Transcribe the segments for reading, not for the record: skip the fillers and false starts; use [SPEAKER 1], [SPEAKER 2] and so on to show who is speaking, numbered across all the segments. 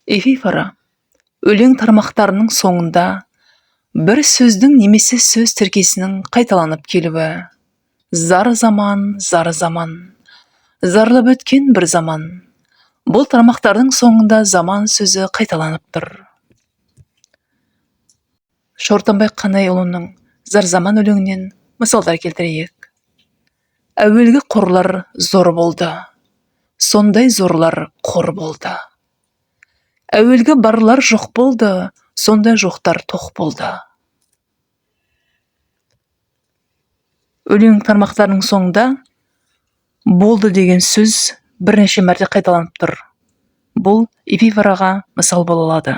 [SPEAKER 1] Эпифора өлең тармақтарының соңында бір сөздің немесе сөз тіркесінің қайталанып келуі. Зар заман, зарлап өткен бір заман. Бұл тармақтардың соңында заман сөзі қайталанып тұр. Шортанбай Қанайұлының Зар заман өлеңінен мысалдар келтірейік. Әуелгі қорлар зор болды, сондай зорлар қор болды. Әуелгі барлар жоқ болды, сондай жоқтар тоқ болды. Өлең тармақтарының соңында болды деген сөз бірнеше мәрте қайталанып тұр. Бұл эпифораға мысал бола алады.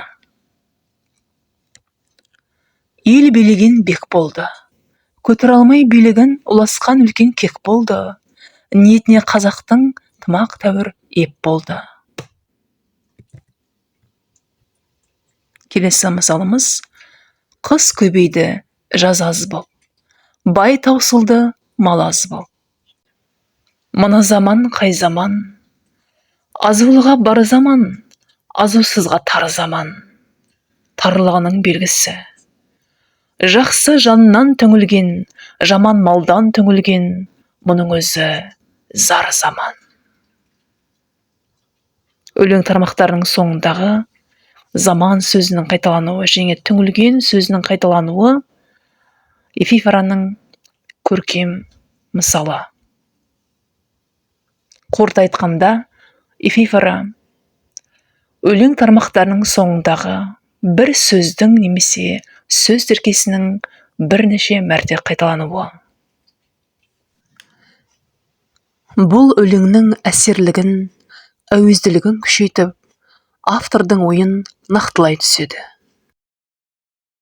[SPEAKER 1] Ел билеген бек болды. Көтер алмай билеген ұласқан үлкен кек болды. Ниетіне қазақтың тымақ тәуір еп болды. Келесі мысалымыз: қыс көбейді, жаз аз боп, бай таусылды, мал аз боп. Мына заман қай заман? Азулыға бар заман, азусызға тар заман. Тарлығының белгісі. Жақсы жаннан түңілген, жаман малдан түңілген, мұның өзі зар заман. Өлең тармақтарының соңындағы заман сөзінің қайталануы және түңілген сөзінің қайталануы эпифораның көркем мысалы. Қорыта айтқанда, эпифора өлең тармақтарының соңындағы бір сөздің немесе сөз тіркесінің бірнеше мәрте қайталануы. Бұл өлеңнің әсерлігін, әуезділігін күшейтіп, автордың ойын нақтылай түседі.